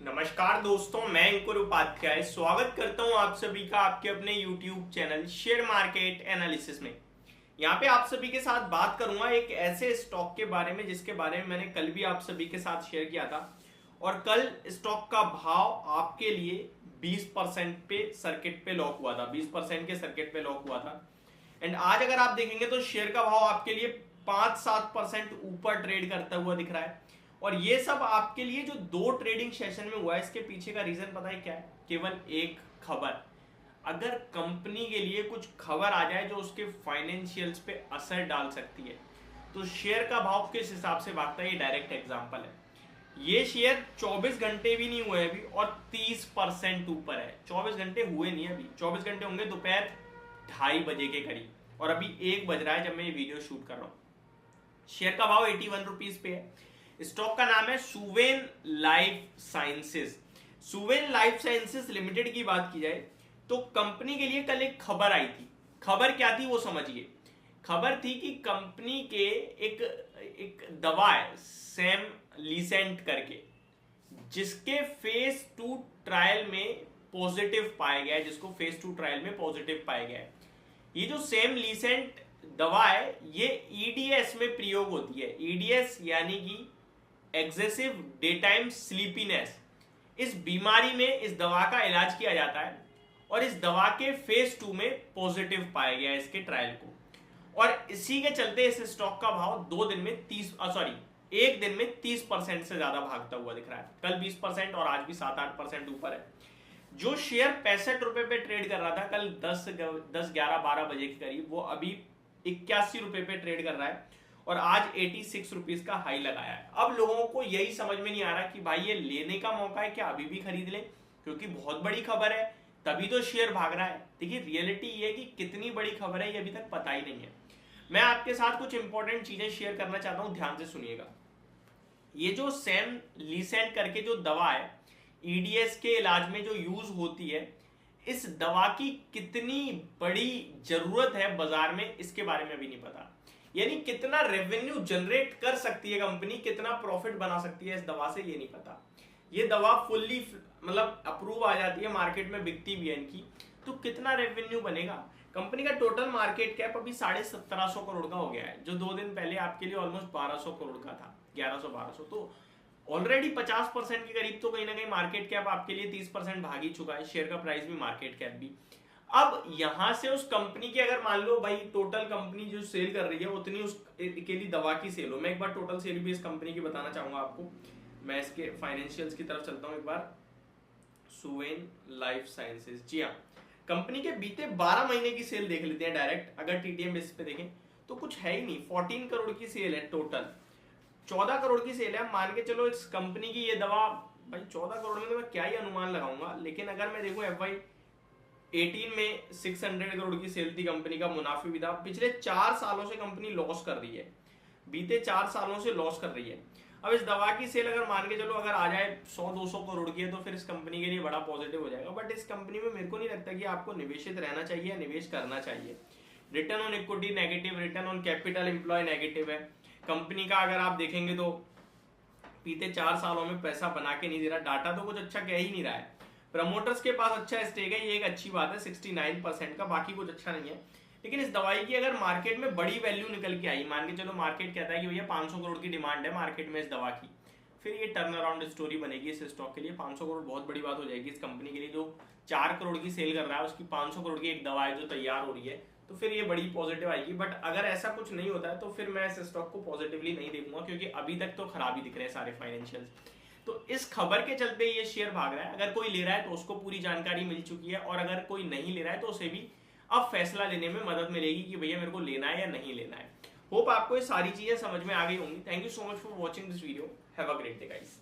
नमस्कार दोस्तों, मैं अंकुर उपाध्याय स्वागत करता हूं आप सभी का आपके अपने YouTube channel share market analysis में। यहां पे आप सभी के साथ बात करूंगा एक ऐसे स्टॉक के बारे में जिसके बारे में मैंने कल भी आप सभी के साथ शेयर किया था और कल स्टॉक का भाव आपके लिए 20% पे सर्किट पे लॉक हुआ था, 20% के सर्किट पे लॉक हुआ था। एंड आज अगर आप देखेंगे तो शेयर का भाव आपके लिए 5-7% ऊपर ट्रेड करता हुआ दिख रहा है। और ये सब आपके लिए जो दो ट्रेडिंग सेशन में हुआ है, इसके पीछे का रीजन पता है क्या है? केवल एक खबर। अगर कंपनी के लिए कुछ खबर आ जाए जो उसके फाइनेंशियल्स पे असर डाल सकती है तो शेयर का भाव किस हिसाब से भागता है, ये डायरेक्ट एग्जांपल है। ये शेयर 24 घंटे भी नहीं हुए अभी और 30% ऊपर है। 24 घंटे हुए नहीं, अभी 24 घंटे होंगे दोपहर 2:30 बजे के करीब, और अभी 1 बज रहा है जब मैं ये वीडियो शूट कर रहा हूं। शेयर का भाव 81 रुपीज पे है। स्टॉक का नाम है Suven life sciences. Suven life sciences limited की बात की जाए तो कंपनी के लिए कल एक खबर आई थी। खबर क्या थी वो समझिए। खबर थी कि कंपनी के एक दवा है सेम लीसेंट करके, जिसके फेज 2 ट्रायल में पॉजिटिव पाया गया है, जिसको फेज 2 ट्रायल में पॉजिटिव पाया गया है। ये जो सेम लीसेंट दवा है ये ईडीएस में प्रयोग होती है। ईडीएस यानी कि एक्सेसिव डे टाइम स्लीपीनेस। इस बीमारी में इस दवा का इलाज किया जाता है और इस दवा के फेज 2 में पॉजिटिव पाया गया है इसके ट्रायल को। और इसी के चलते इस स्टॉक का भाव 2 दिन में 1 दिन में 30% से ज्यादा भागता हुआ दिख रहा है। कल 20% और आज भी 7-8% ऊपर है। जो शेयर 65 रुपए पे ट्रेड कर रहा था कल 10-11-12 बजे के करीब, वो अभी 81 रुपए पे ट्रेड कर रहा है और आज 86 रुपीज का हाई लगाया है। अब लोगों को यही समझ में नहीं आ रहा कि भाई ये लेने का मौका है क्या, अभी भी खरीद लें क्योंकि बहुत बड़ी खबर है तभी तो शेयर भाग रहा है। देखिए रियलिटी ये है कि कितनी बड़ी खबर है ये अभी तक पता ही नहीं है। मैं आपके साथ कुछ इंपॉर्टेंट चीजें शेयर करना चाहता हूं, ध्यान से सुनिएगा। ये जो सेम लीसेंट करके जो दवा है ईडीएस के इलाज में जो यूज होती है, इस दवा की कितनी बड़ी जरूरत है बाजार में इसके बारे में अभी नहीं पता। यानी कितना रेवेन्यू जनरेट कर सकती है कंपनी, कितना प्रॉफिट बना सकती है इस दवा से, ये नहीं पता। ये दवा फुल्ली मतलब अप्रूव आ जाती है, मार्केट में बिकती भी है इनकी, तो कितना रेवेन्यू बनेगा। कंपनी का टोटल मार्केट कैप अभी 1750 करोड़ का हो गया है, जो 2 दिन पहले आपके लिए ऑलमोस्ट 1200 करोड़ का था, 1100-1200। तो ऑलरेडी 50% के करीब तो कहीं ना कहीं मार्केट कैप आपके लिए 30% भाग ही चुका है। शेयर का प्राइस भी, मार्केट कैप भी। अब यहां से उस कंपनी की अगर मान लो भाई टोटल कंपनी जो सेल कर रही है उतनी उस अकेली दवा की सेल हो, मैं एक बार टोटल सेल भी इस कंपनी की बताना चाहूंगा आपको। मैं इसके फाइनेंशियल्स की तरफ चलता हूं एक बार। सुवेन लाइफ साइंसेस, जी हाँ, कंपनी के बीते 12 महीने की सेल देख लेते हैं डायरेक्ट। अगर टीटीएम बेसिस पे देखें तो कुछ है ही नहीं। 14 करोड़ की सेल है टोटल, 14 करोड़ की सेल है। मान के चलो इस कंपनी की ये दवा, भाई 14 करोड़ में तो मैं क्या ही अनुमान लगाऊंगा, लेकिन अगर मैं देखूं FY 18 में 600 करोड़ की सेल थी कंपनी का, मुनाफे भी था। पिछले 4 सालों से कंपनी लॉस कर रही है, बीते 4 सालों से लॉस कर रही है। अब इस दवा की सेल अगर मान के चलो अगर आ जाए 100-200 करोड़ की है तो फिर इस कंपनी के लिए बड़ा पॉजिटिव हो जाएगा। बट इस कंपनी में मेरे को नहीं लगता कि आपको निवेशित रहना चाहिए या निवेश करना चाहिए। Return on equity negative, return on capital employ negative है कंपनी का। अगर आप देखेंगे तो बीते 4 सालों में पैसा बना के नहीं दे रहा। डाटा तो कुछ अच्छा कह ही नहीं रहा है। प्रमोटर्स के पास अच्छा स्टेक है, ये एक अच्छी बात है 69% का, बाकी कुछ अच्छा नहीं है। लेकिन इस दवाई की अगर मार्केट में बड़ी वैल्यू निकल के आई, मान के चलो मार्केट कहता है कि भैया 500 करोड़ की डिमांड है मार्केट में इस दवा की, फिर ये टर्न अराउंड स्टोरी बनेगी इस स्टॉक के लिए। 500 करोड़ बहुत बड़ी बात हो जाएगी इस कंपनी के लिए। जो 4 करोड़ की सेल कर रहा है उसकी 500 करोड़ की एक दवा है जो तैयार हो रही है, तो फिर ये बड़ी पॉजिटिव आएगी। बट अगर ऐसा कुछ नहीं होता है तो फिर मैं इस स्टॉक को पॉजिटिवली नहीं देखूंगा, क्योंकि अभी तक तो खराब ही दिख रहे हैं सारे फाइनेंशियल्स। तो इस खबर के चलते ये शेयर भाग रहा है। अगर कोई ले रहा है तो उसको पूरी जानकारी मिल चुकी है, और अगर कोई नहीं ले रहा है तो उसे भी अब फैसला लेने में मदद मिलेगी कि भैया मेरे को लेना है या नहीं लेना है। होप आपको ये सारी चीजें समझ में आ गई होंगी। Thank you so much for watching this video. Have a great day guys.